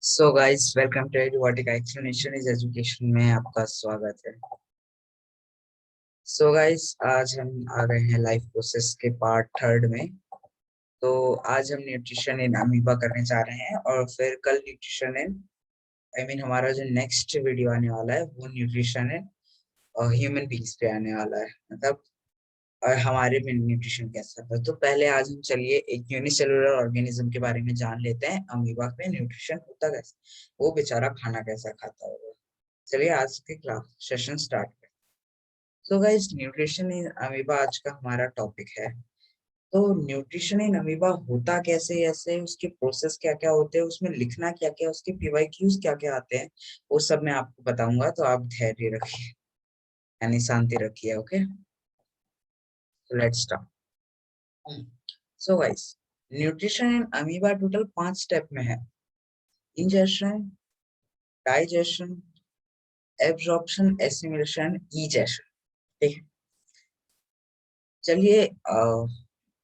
So guys welcome to Eduvatika explanation is education में आपका स्वागत है। सो गाइस आज हम आ गए हैं लाइफ प्रोसेस के पार्ट थर्ड में। तो आज हम न्यूट्रिशन इन अमीबा करने जा रहे हैं और फिर कल न्यूट्रिशन इन हमारा जो नेक्स्ट वीडियो आने वाला है वो न्यूट्रिशन इन ह्यूमन बींग्स पे आने वाला है, मतलब और हमारे में न्यूट्रिशन कैसा था। तो पहले आज हम चलिए एक यूनिसेलुलर ऑर्गेनिज्म के बारे में जान लेते हैं, अमीबा में न्यूट्रिशन होता कैसा, वो बेचारा खाना कैसा खाता होगा। चलिए आज के क्लास सेशन स्टार्ट करें। So guys nutrition in amoeba आज का हमारा टॉपिक है। तो न्यूट्रिशन इन अमीबा होता कैसे, ऐसे उसके प्रोसेस क्या क्या होते हैं, उसमें लिखना क्या क्या, उसके पीवाईक्यूज क्या क्या आते हैं, वो सब मैं आपको बताऊंगा। तो आप धैर्य रखिए यानी शांति रखिए। Okay, let's start. So guys nutrition in amoeba total 5 step में है। Ingestion, digestion, absorption, assimilation, egestion. ठीक है, चलिए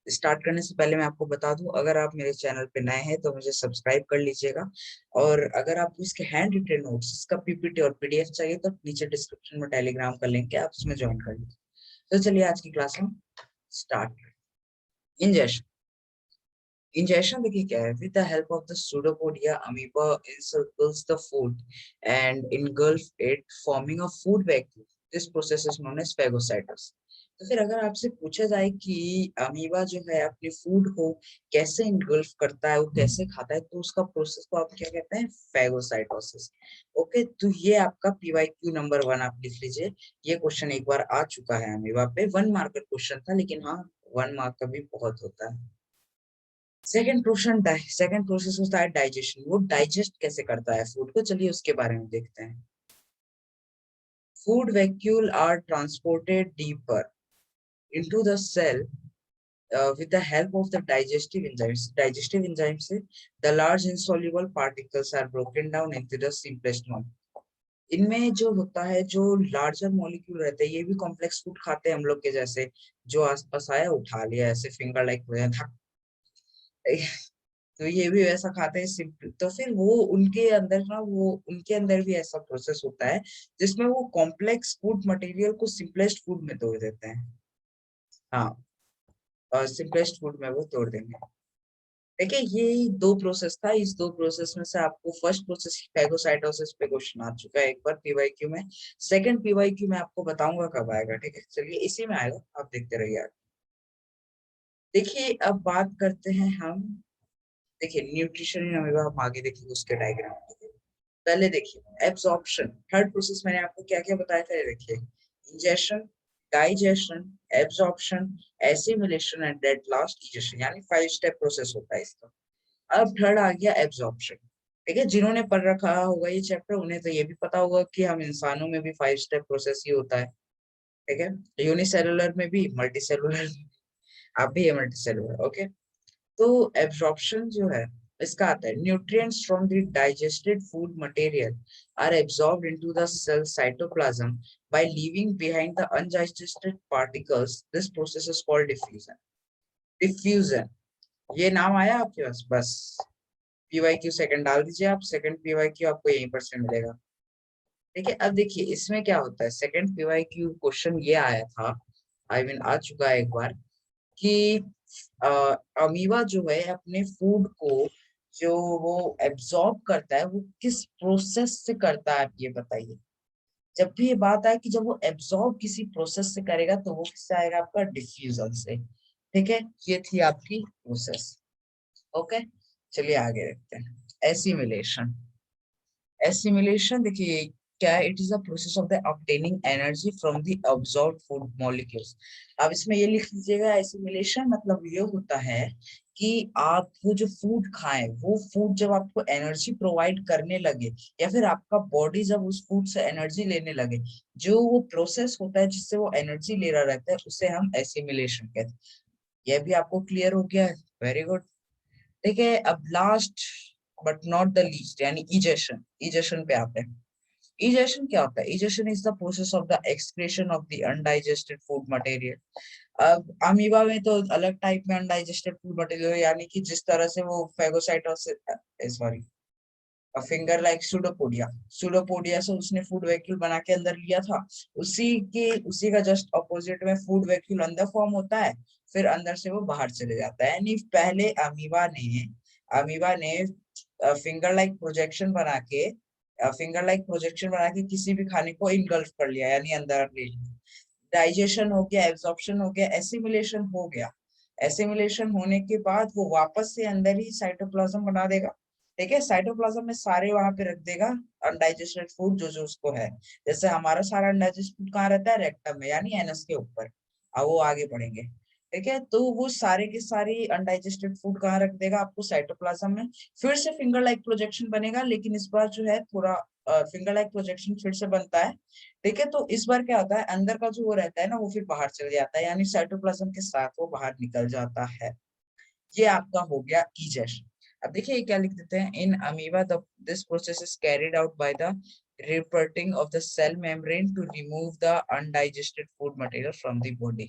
स्टार्ट करने से पहले मैं आपको बता दूं, अगर आप मेरे चैनल पे नए हैं तो मुझे सब्सक्राइब कर लीजिएगा। और अगर आपको इसके हैंड रिटन नोट्स, इसका पीपीटी और पीडीएफ चाहिए तो नीचे डिस्क्रिप्शन में टेलीग्राम का लिंक है, आप उसमें ज्वाइन कर लीजिए। तो चलिए आज की क्लास हम स्टार्ट। इंजेशन। Ingestion देखिए क्या है, with the help of the pseudopodia, amoeba encircles the food and engulf it, forming a food vacuum. This process is known as phagocytosis. तो फिर अगर आपसे पूछा जाए कि अमीबा जो है अपने फूड को कैसे इनगल्फ करता है, वो कैसे खाता है, तो उसका प्रोसेस को आप क्या कहते हैं, फैगोसाइटोसिस। ओके, तो ये आपका पीवाईक्यू नंबर 1 आप लिख लीजिए। ये क्वेश्चन एक बार आ चुका है अमीबा पे, 1 मार्क का क्वेश्चन था, लेकिन हाँ 1 मार्क का भी बहुत होता है। सेकंड प्रोसेस होता है डाइजेशन। वो डाइजेस्ट कैसे करता है फूड को, चलिए उसके बारे में देखते हैं। Food vacuole are transported deeper into the cell with the help of the digestive enzymes. Digestive enzymes से the large insoluble particles are broken down into the simplest one. इनमें जो होता है, जो लार्जर मॉलिक्यूल रहते हैं, ये भी कॉम्प्लेक्स फूड खाते हैं हम लोग के जैसे, जो आसपास आया उठा लिया ऐसे फिंगर लाइक तो ये भी वैसा खाते हैं सिंपल। तो फिर वो उनके अंदर ना, वो उनके अंदर भी ऐसा प्रोसेस होता है जिसमें वो कॉम्प्लेक्स फूड मटेरियल को सिंपलेस्ट फूड में तोड़ देते हैं। हाँ, और सिंपलेस्ट फूड में वो तोड़ देंगे। देखिए ये दो प्रोसेस था, इस दो प्रोसेस में से आपको फर्स्ट प्रोसेस फैगोसाइटोसिस पे क्वेश्चन आ चुका है एक बार पीवाईक्यू में। सेकंड पीवाईक्यू में आपको बताऊंगा कब आएगा, ठीक है। चलिए इसी में आएगा, आप देखते रहिए। देखिए अब बात करते हैं हम, देखिए न्यूट्रिशन इन अमीबा, हम आगे देखिए उसके डायग्राम। पहले देखिए एब्जॉर्प्शन, थर्ड प्रोसेस मैंने आपको क्या क्या बताया था, ये देखिए। Ingestion, digestion, absorption, assimilation and at last egestion, यानी 5 स्टेप प्रोसेस होता है इसका। अब थर्ड आ गया एब्जॉर्प्शन। ठीक है, जिन्होंने पढ़ रखा होगा ये चैप्टर उन्हें तो ये भी पता होगा कि हम इंसानों में भी 5 स्टेप प्रोसेस ही होता है। ठीक है, यूनिसेलुलर में भी, मल्टी सेलुलर आप भी है मल्टी सेलुलर। ओके, तो एब्जॉर्प्शन जो है इसका आता है, nutrients from the digested food material are absorbed into the cell cytoplasm by leaving behind the undigested particles. This process is called diffusion. Diffusion, ये नाम आया आपके पास, बस पीवाईक्यू सेकंड डाल दीजिए आप, सेकंड पीवाईक्यू आपको यहीं पर से मिलेगा। ठीक है, अब देखिए इसमें क्या होता है, सेकंड पीवाईक्यू क्वेश्चन ये आया था, आ चुका है एक बार, कि अमीबा जो है अपने फूड को जो वो एब्जॉर्ब करता है, वो किस प्रोसेस से करता है, आप ये बताइए। जब भी ये बात आए कि जब वो एब्जॉर्ब किसी प्रोसेस से करेगा तो वो किससे आएगा, आपका डिफ्यूजन से। ठीक है, ये थी आपकी प्रोसेस। ओके, चलिए आगे देखते हैं। एसिमिलेशन। एसिमिलेशन देखिए क्या है, it is a process of the obtaining energy from the absorbed food molecules. अब इसमें ये लिख लीजिएगा, एसिमिलेशन मतलब ये होता है कि आप वो जो फूड खाएं, वो फूड जब आपको एनर्जी प्रोवाइड करने लगे, या फिर आपका बॉडी जब उस फूड से एनर्जी लेने लगे, जो वो प्रोसेस होता है जिससे वो एनर्जी ले रहा रहता है, उसे हम एसिमिलेशन कहते हैं। यह भी आपको क्लियर हो गया है, वेरी गुड। ठीक है, अब last but not the least यानी इजेशन। इजेशन पे आते हैं। इजेशन क्या होता है, egestion is the process of the excretion of the undigested food material. अब अमीबा में तो अलग टाइप में अनडाइजेस्टेड फूड मटेरियल, यानी कि जिस तरह से वो phagocytosis, sorry finger like pseudopodia, pseudopodia से उसने फूड वैक्यूल बना के अंदर लिया था। उसी का जस्ट अपोजिट में फूड वैक्यूल अंदर फॉर्म होता है, फिर अंदर से वो बाहर चले जाता है। यानी पहले अमीबा ने फिंगर लाइक प्रोजेक्शन बना के किसी भी खाने को इनगल्फ कर लिया, यानी अंदर ले लिया। डाइजेशन हो गया, एब्जॉर्प्शन हो गया, एसिमिलेशन हो गया। एसिमिलेशन होने के बाद वो वापस से अंदर ही साइटोप्लाज्म बना देगा। ठीक है, साइटोप्लाज्म में सारे वहां पे रख देगा अनडाइजेस्टेड फूड जो जो उसको है। जैसे हमारा सारा अनडाइजेस्टेड फूड कहाँ रहता है, रेक्टम में, यानी एनस के ऊपर। अब वो आगे बढ़ेंगे। ठीक है, तो वो सारे के सारी अनडाइजेस्टेड फूड कहाँ रख देगा, आपको साइटोप्लाज्म में। फिर से फिंगर लाइक प्रोजेक्शन बनेगा, लेकिन इस बार जो है थोड़ा फिंगर लाइक प्रोजेक्शन फिर से बनता है। ठीक है, तो इस बार क्या होता है, अंदर का जो वो रहता है ना, वो फिर बाहर चले जाता है, यानी साइटोप्लाज्म के साथ वो बाहर निकल जाता है। ये आपका हो गया इजेशन। अब देखिए ये क्या लिख देते हैं, in amoeba the this process is carried out by the rupturing of the cell membrane to remove the undigested food material from the body.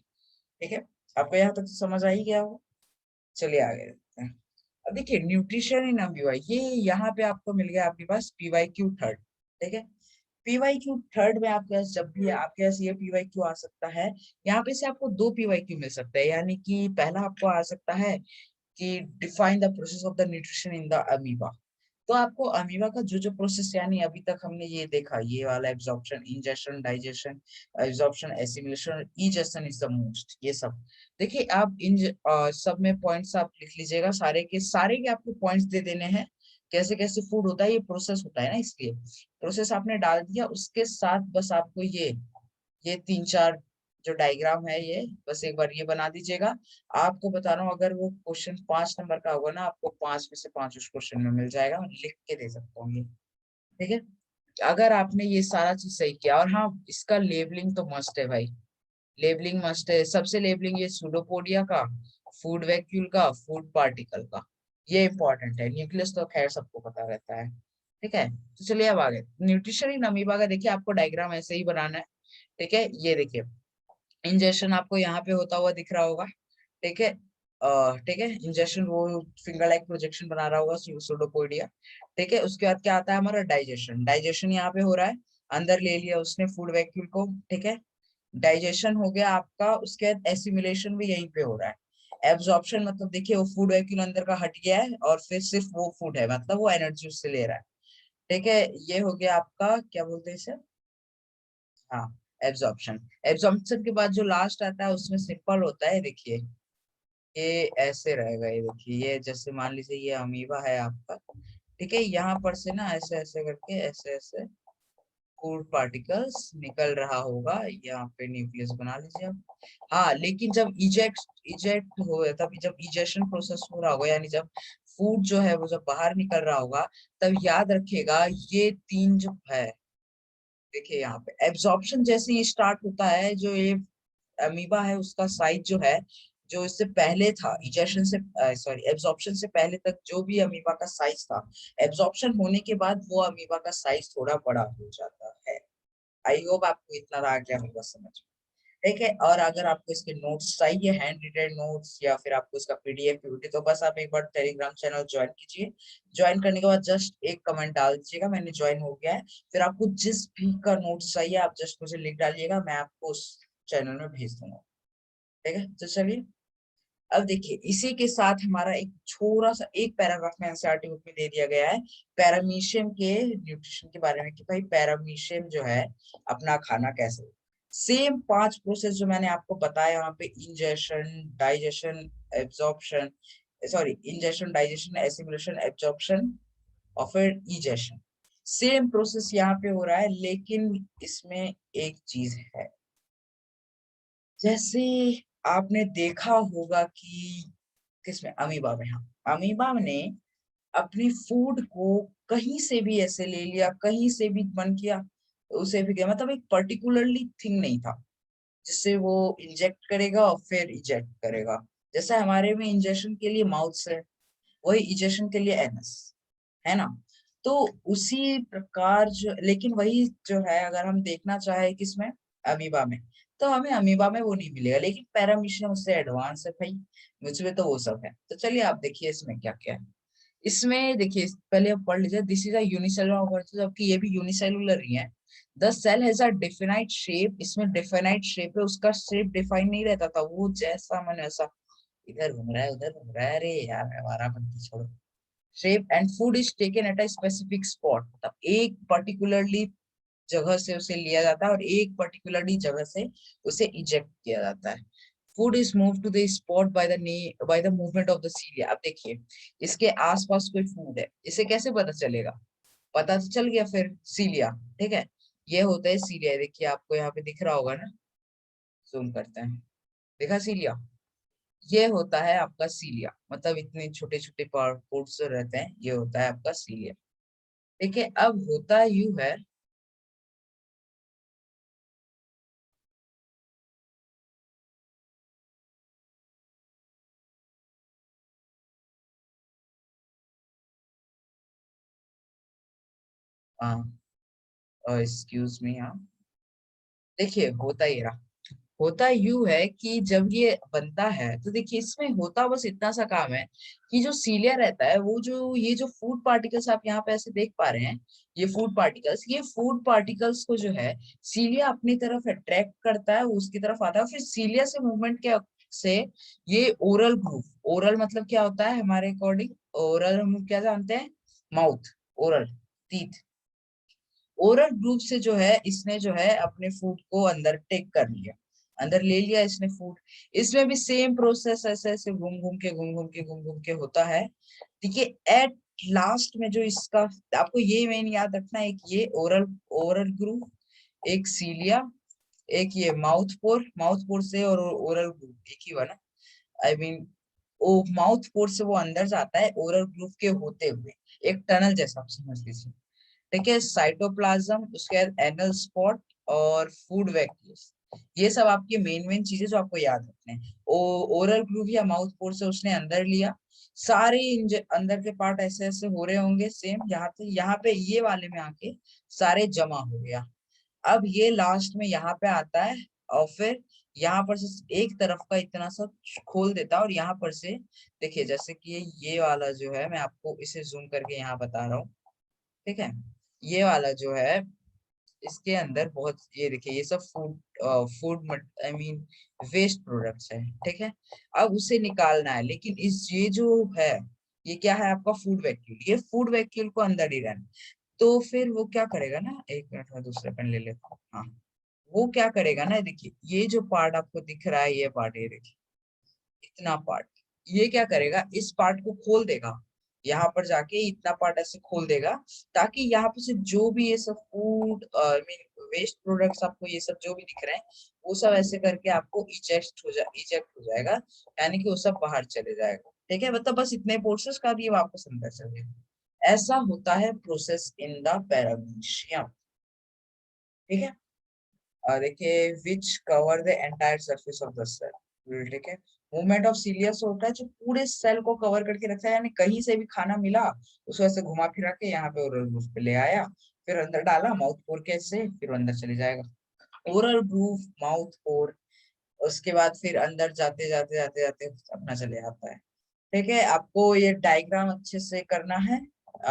ठीक है, आपको यहाँ तक तो समझ आ ही गया हो। चलिए आगे देखते हैं। अब देखिए न्यूट्रिशन इन अमीबा, ये यहाँ पे आपको मिल गया आपके पास पीवाईक्यू थर्ड। ठीक है, पीवाईक्यू थर्ड में आपके पास जब भी आपके पास ये पीवाईक्यू आ सकता है, यहाँ पे से आपको दो पीवाईक्यू मिल सकता है। यानी कि पहला आपको आ सकता है कि define the process of the nutrition in the amoeba. तो आपको अमीबा का जो जो प्रोसेस, यानी अभी तक हमने ये देखा, ये वाला absorption, ingestion, digestion, absorption, assimilation, egestion is the most, ये सब देखिए आप इन सब में पॉइंट्स आप लिख लीजिएगा, सारे के आपको पॉइंट्स दे देने हैं। कैसे कैसे फूड होता है, ये प्रोसेस होता है ना, इसलिए प्रोसेस आपने डाल दिया, उसके साथ बस आपको ये तीन चार जो डायग्राम है, ये बस एक बार ये बना दीजिएगा। आपको बता रहा हूँ, अगर वो क्वेश्चन 5 नंबर का होगा ना, आपको 5 में से 5 उस क्वेश्चन में मिल जाएगा, मैं लिख के दे सकता हूँ ये। ठीक है, अगर आपने ये सारा चीज सही किया, और हाँ इसका लेबलिंग तो मस्ट है भाई, लेबलिंग मस्ट है सबसे। लेबलिंग ये सूडोपोडिया का, फूड वैक्यूल का, फूड पार्टिकल का, ये इंपॉर्टेंट है। न्यूक्लियस तो खैर सबको पता रहता है। ठीक है, तो चलिए अब आगे न्यूट्रिशन इन अमीबा का देखिए, आपको डायग्राम ऐसे ही बनाना है। ठीक है, ये देखिए इंजेक्शन आपको यहाँ पे होता हुआ दिख रहा होगा। ठीक है, ठीक है, इंजेक्शन वो फिंगर लाइक प्रोजेक्शन बना रहा होगा सूडोपोडिया। ठीक है, उसके बाद क्या आता है हमारा डाइजेशन, डाइजेशन यहाँ पे हो रहा है, अंदर ले लिया उसने फूड वैक्यूल को। ठीक है, डाइजेशन हो गया आपका, उसके बाद एसिमिलेशन भी यहीं पे हो रहा है। एब्जॉर्प्शन मतलब देखिए वो फूड वैक्यूल अंदर का हट गया है, और फिर सिर्फ वो फूड है, मतलब वो एनर्जी उससे ले रहा है। ठीक है, ये हो गया आपका, क्या बोलते हैं इसे, हाँ, एब्जॉर्प्शन। एब्जॉर्प्शन के बाद जो लास्ट आता है उसमें सिंपल होता है, देखिए ये ऐसे रहेगा। ये देखिए, ये जैसे मान लीजिए ये अमीबा है आपका। ठीक है, यहाँ पर से ना ऐसे ऐसे करके, ऐसे ऐसे फूड पार्टिकल्स निकल रहा होगा, यहाँ पे न्यूक्लियस बना लीजिए आप। हाँ, लेकिन जब इजेक्ट हो, तब जब इजेक्शन प्रोसेस हो रहा होगा, यानी जब फूड जो है वो जब बाहर निकल रहा होगा, तब याद रखिएगा ये तीन जो है, देखिए यहाँ पे एब्जॉर्प्शन जैसे ही स्टार्ट होता है, जो ये अमीबा है उसका साइज जो है, जो इससे पहले था इजेक्शन से, सॉरी एब्जॉर्प्शन से पहले तक जो भी अमीबा का साइज था, एब्जॉर्प्शन होने के बाद वो अमीबा का साइज थोड़ा बड़ा हो जाता है। आई होप आपको इतना आ गया होगा समझ में। ठीक है, और अगर आपको इसके नोट्स चाहिए, हैंड रिटेन नोट्स, या फिर आपको इसका पीडीएफ पीपीटी, तो बस आप एक बार टेलीग्राम चैनल ज्वाइन कीजिए। ज्वाइन करने के बाद जस्ट एक कमेंट डाल दीजिएगा, मैंने ज्वाइन हो गया है। फिर आपको जिस भी का नोट्स चाहिए, आप जस्ट मुझे लिख डालिएगा, मैं आपको उस चैनल में भेज दूंगा। ठीक है, तो चलिए अब देखिए, इसी के साथ हमारा एक छोटा सा एक पैराग्राफ में एनसीईआरटी बुक में दे दिया गया है पैरामीशियम के न्यूट्रिशन के बारे में, कि भाई पैरामीशियम जो है अपना खाना कैसे। सेम 5 प्रोसेस जो मैंने आपको बताया वहां पे, ingestion, digestion, absorption, sorry ingestion, digestion, assimilation, absorption, और फिर इजेशन, सेम प्रोसेस यहाँ पे हो रहा है। लेकिन इसमें एक चीज है, जैसे आपने देखा होगा कि किसमें, अमीबा में, हाँ अमीबा ने अपने फूड को कहीं से भी ऐसे ले लिया, कहीं से भी मन किया उसे भी किया, मतलब एक पर्टिकुलरली थिंग नहीं था जिससे वो इंजेक्ट करेगा और फिर इजेक्ट करेगा। जैसे हमारे में इंजेक्शन के लिए माउथ है, वही इजेक्शन के लिए एनस है ना। तो उसी प्रकार जो, लेकिन वही जो है अगर हम देखना चाहे किसमें, अमीबा में, तो हमें अमीबा में वो नहीं मिलेगा। लेकिन पैरामीशियम उससे एडवांस है भाई, मुझ में तो वो सब है। तो चलिए आप देखिए इसमें क्या क्या है। इसमें देखिए पहले आप पढ़ लीजिए, this is a unicellular organism, जबकि ये भी यूनिसेलुलर ही है। The cell has a definite shape, इसमें डिफिनाइट शेप है, उसका शेप डिफाइन नहीं रहता था, वो जैसा मन वैसा इधर घूम रहा है उधर घूम रहा है, अरे यार मैं हमारा बनती छोड़ो। Shape and food is taken at a specific spot, मतलब एक पर्टिकुलरली जगह से उसे लिया जाता है और एक पर्टिकुलरली जगह से उसे इजेक्ट किया जाता है। Food is move to the spot by the movement of the cilia. अब देखिए इसके आसपास कोई फूड है, इसे कैसे पता चलेगा? पता तो चल गया फिर सीलिया, ठीक है। ये होता है सीलिया, देखिए आपको यहाँ पे दिख रहा होगा ना, जूम करते हैं, देखा सीलिया? ये होता है आपका सीलिया, मतलब इतने छोटे छोटे पोर्ट्स जो रहते हैं, ये होता है आपका सीलिया। देखिए अब होता यूं है, एक्सक्यूज मी, हाँ, देखिए होता ही रहा। होता यूं है कि जब ये बनता है तो देखिए इसमें होता बस इतना सा काम है कि जो सीलिया रहता है, वो जो ये जो फूड पार्टिकल्स आप यहाँ पे ऐसे देख पा रहे हैं, ये फूड पार्टिकल्स को जो है सीलिया अपनी तरफ अट्रैक्ट करता है, उसकी तरफ आता है, फिर सीलिया से मूवमेंट के से ये ओरल ग्रूव, ओरल मतलब क्या होता है हमारे अकॉर्डिंग, ओरल हम क्या जानते हैं, mouth, oral, teeth, oral group से जो है इसने जो है अपने फूड को अंदर टेक कर लिया, अंदर ले लिया इसने फूड। इसमें भी सेम प्रोसेस ऐसे ऐसे घूम घूम के होता है। देखिए एट लास्ट में जो इसका, आपको ये मेन याद रखना है कि ये ओरल, ओरल ग्रुप, एक सीलिया, एक ये माउथ पोर से और ओरल ग्रुप एक ही बना, आई मीन वो माउथ पोर से वो अंदर जाता है ओरल ग्रुप के होते हुए, एक टनल जैसा आप समझ लीजिए। देखिए साइटोप्लाज्म, उसके बाद एनल स्पॉट और फूड वैक्यूल्स, ये सब आपकी मेन मेन चीजें जो आपको याद रखने हैं। ओरल ग्रूव या माउथ पोर से उसने अंदर लिया, सारे अंदर के पार्ट ऐसे ऐसे हो रहे होंगे सेम, यहाँ पे ये वाले में आके सारे जमा हो गया। अब ये लास्ट में यहाँ पे आता है और फिर यहाँ पर से एक तरफ का इतना सा खोल देता है और यहाँ पर से देखिए जैसे कि ये वाला जो है, मैं आपको इसे जूम करके यहाँ बता रहा हूँ, ठीक है। ये वाला जो है इसके अंदर बहुत, ये देखिए ये सब food I mean waste products है, ठीक है। अब उसे निकालना है, लेकिन इस ये जो है, ये क्या है आपका फूड वैक्यूल, ये फूड वैक्यूल को अंदर ही रहना। तो फिर वो क्या करेगा ना, एक मिनट में दूसरा पेन ले लेता हूँ, हाँ। वो क्या करेगा ना, देखिए ये जो पार्ट आपको दिख रहा है, ये पार्ट, ये देखिए इतना पार्ट, ये क्या करेगा इस पार्ट को खोल देगा, यहाँ पर जाके इतना पार्ट ऐसे खोल देगा, ताकि यहाँ पे से जो भी ये सब food I mean waste products आपको ये सब जो भी दिख रहे हैं, वो सब ऐसे करके आपको इजेक्ट हो जाएगा, यानी कि वो सब बाहर चले जाएगा, ठीक है। मतलब बस इतने पोर्सेस का भी वापस अंदर चले जाएगा। ऐसा होता है प्रोसेस इन द पैरामीशियम, ठीक है। देखिए which cover the entire surface of the cell, ठीक है। मूवमेंट ऑफ सीलियस होता है जो पूरे सेल को कवर करके रखता है, यानी कहीं से भी खाना मिला उसको ऐसे घुमा फिरा के यहाँ पे ओरल ग्रूव पे ले आया, फिर अंदर डाला माउथ पोर के से, फिर अंदर चले जाएगा ओरल ग्रूव, माउथ पोर, उसके बाद फिर अंदर जाते जाते जाते जाते अपना चले आता है, ठीक है। आपको ये डायग्राम अच्छे से करना है,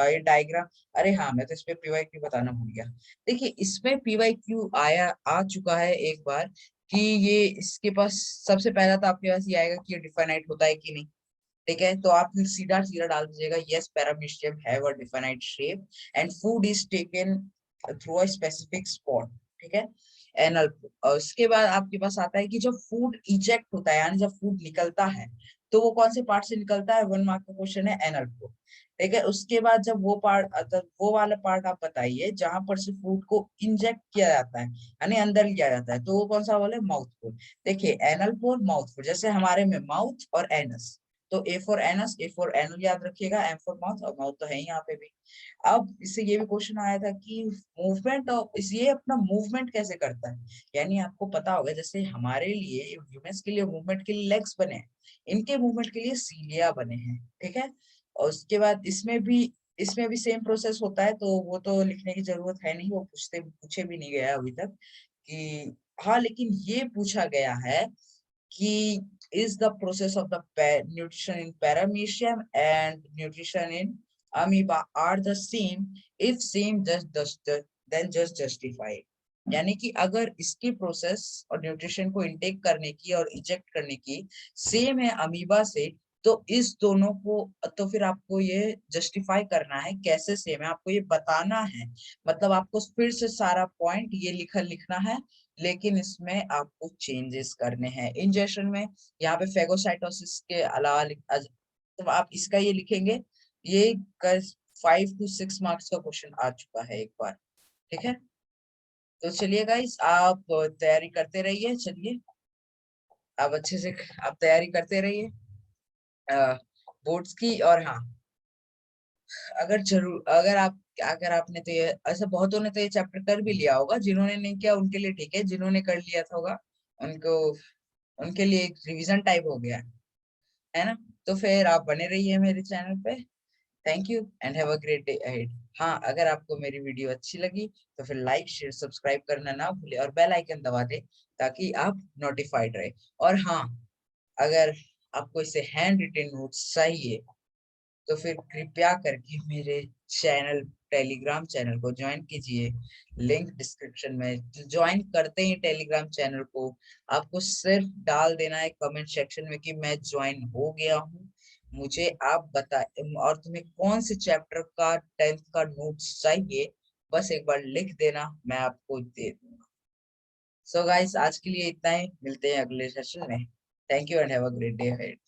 ये डायग्राम, अरे हाँ मैं तो इस पे पीवाईक्यू बताना भूल गया। देखिए इसमें पीवाईक्यू आ चुका है एक बार, कि ये इसके पास सबसे पहला तो आपके पास ये आएगा कि ये डिफाइनाइट होता है कि नहीं, ठीक है। तो आप सीधा सीधा डाल दीजिएगा, yes paramecium have a definite shape and food is taken through a specific spot, ठीक है, एनल। और उसके बाद आपके पास आता है कि जब फूड इजेक्ट होता है, यानी जब फूड निकलता है, तो वो कौन से पार्ट से निकलता है, 1 मार्क का क्वेश्चन है, एनल को, ठीक है। उसके बाद जब वो पार्ट, वो वाला पार्ट आप बताइए जहां पर से फूड को इंजेक्ट किया जाता है, यानी अंदर लिया जाता है, तो वो कौन सा वाला है, माउथ पोर। देखिए एनल पोर, माउथ पोर, जैसे हमारे में माउथ और एनस, तो A for anus, A for anal याद रखिएगा, एम फॉर माउथ, और माउथ तो है ही यहाँ पे भी। अब इससे ये भी क्वेश्चन आया था कि मूवमेंट ऑफ इस, ये अपना मूवमेंट कैसे करता है, यानी आपको पता होगा जैसे हमारे लिए ह्यूमंस के लिए मूवमेंट के लिए लेग्स बने हैं, इनके मूवमेंट के लिए सीलिया बने हैं, ठीक है। और उसके बाद इसमें भी सेम प्रोसेस होता है, तो वो तो लिखने की जरूरत है नहीं, वो पूछे भी नहीं गया अभी तक कि, हाँ लेकिन ये पूछा गया है कि is the process of the nutrition in paramecium and nutrition in amoeba are the same? If same, then just justify it. यानी कि अगर इसकी प्रोसेस और न्यूट्रिशन को इनटेक करने की और इजेक्ट करने की सेम है अमीबा से, तो इस दोनों को तो फिर आपको ये जस्टिफाई करना है कैसे सेम है, आपको ये बताना है। मतलब आपको फिर से सारा पॉइंट ये लिखना है, लेकिन इसमें आपको चेंजेस करने हैं। इंजेक्शन में यहाँ पे फेगोसाइटोसिस के अलावा तो आप इसका ये लिखेंगे, ये 5 to 6 मार्क्स का क्वेश्चन आ चुका है एक बार, ठीक है। तो चलिए गाइस, आप तैयारी करते रहिए। चलिए आप अच्छे से आप तैयारी करते रहिए बोर्ड्स की। और हाँ, अगर आपने तो ये ऐसा बहुतों ने तो ये चैप्टर कर भी लिया होगा, जिन्होंने नहीं किया उनके लिए ठीक है, जिन्होंने कर लिया था होगा उनको, उनके लिए एक रिवीजन टाइप हो गया है ना। तो फिर आप बने रहिए मेरे चैनल पे। Thank you and have a great day ahead. हाँ, अगर आपको मेरी वीडियो अच्छी लगी तो फिर लाइक शेयर सब्सक्राइब करना ना भूले और बेल आइकन दबा दे ताकि आप नोटिफाइड रहे। और हाँ, अगर आपको इसे हैंड रिटेन नोट्स चाहिए तो फिर कृपया करके मेरे चैनल टेलीग्राम चैनल को ज्वाइन कीजिए, लिंक डिस्क्रिप्शन में। ज्वाइन करते ही टेलीग्राम चैनल को आपको सिर्फ डाल देना है कमेंट सेक्शन में कि मैं ज्वाइन हो गया हूँ। मुझे आप बताए और तुम्हें कौन से चैप्टर का 10th का नोट्स चाहिए, बस एक बार लिख देना, मैं आपको दे दूंगा। सो गाइस, आज के लिए इतना ही, मिलते हैं अगले सेशन में। Thank you and have a great day ahead.